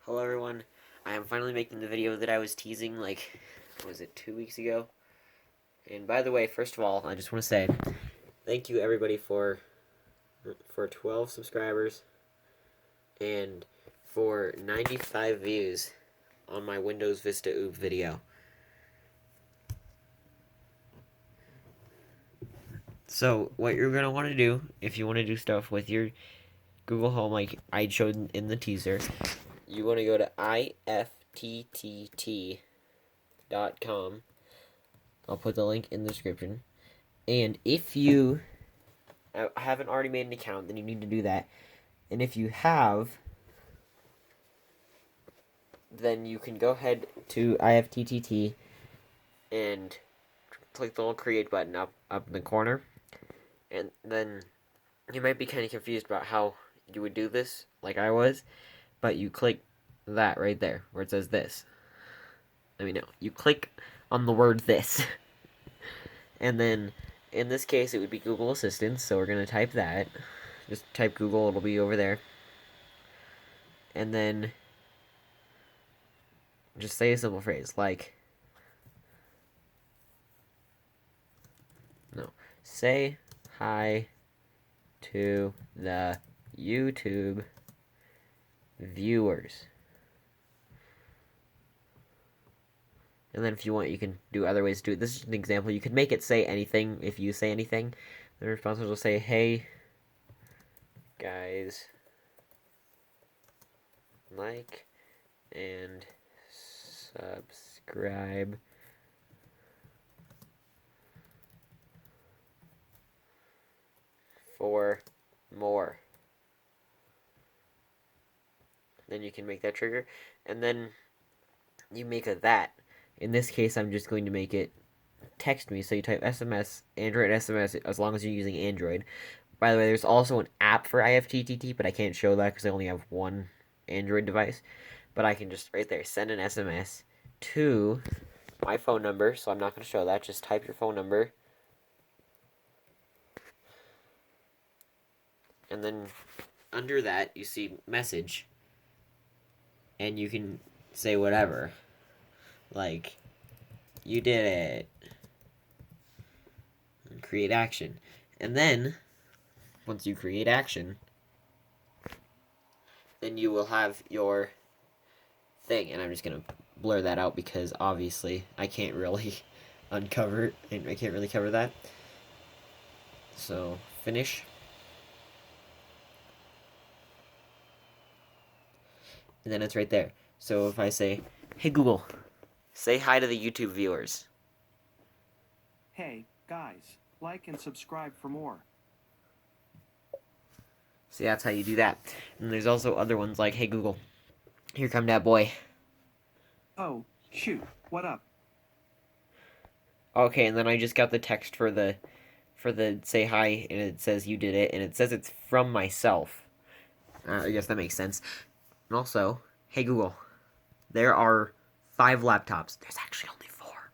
Hello everyone, I am finally making the video that I was teasing like, was it 2 weeks ago? And by the way, first of all, I just want to say, thank you everybody for 12 subscribers, and for 95 views on my Windows Vista OOP video. So, what you're going to want to do, if you want to do stuff with your Google Home like I showed in the teaser, you want to go to ifttt.com. I'll put the link in the description. And if you haven't already made an account, then you need to do that. And if you have, then you can go ahead to ifttt and click the little create button up in the corner. And then you might be kind of confused about how you would do this, like I was, but you click that right there where it says this. You click on the word this. And then in this case it would be Google Assistant, so we're going to type that. Just type Google, it'll be over there. And then just say a simple phrase like, say hi to the YouTube viewers. And then if you want, you can do other ways to do it. This is an example. You could make it say anything if you say anything. The response will say, hey, guys, like and subscribe for more. Then you can make that trigger, and then you make a that. In this case, I'm just going to make it text me. So you type SMS, Android SMS, as long as you're using Android. By the way, there's also an app for ifttt, but I can't show that because I only have one Android device. But I can just, right there, send an SMS to my phone number, so I'm not going to show that. Just type your phone number. And then under that, you see message. And you can say whatever. Like, you did it. And create action. And then, once you create action, then you will have your thing. And I'm just going to blur that out because obviously I can't really uncover it. I can't really cover that. So, finish. And then it's right there. So if I say, hey Google, say hi to the YouTube viewers. Hey, guys, like and subscribe for more. See, that's how you do that. And there's also other ones like, hey Google, here come that boy. Oh, shoot, what up? Okay, and then I just got the text for the say hi, and it says you did it, and it says it's from myself. I guess that makes sense. And also, hey Google, there are 5 laptops. There's actually only 4.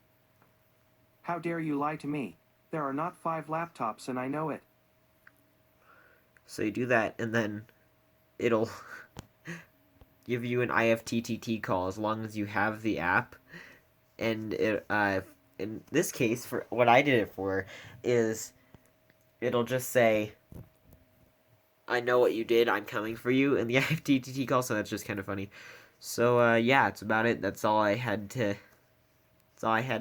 How dare you lie to me? There are not 5 laptops and I know it. So you do that, and then it'll give you an ifttt call as long as you have the app. And it, in this case, for what I did it for, is it'll just say, I know what you did, I'm coming for you, and the ifttt call, so that's just kind of funny. So, yeah, that's about it. That's all I had to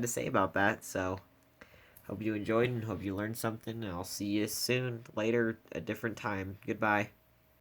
say about that, so hope you enjoyed and hope you learned something. I'll see you soon, later, a different time. Goodbye.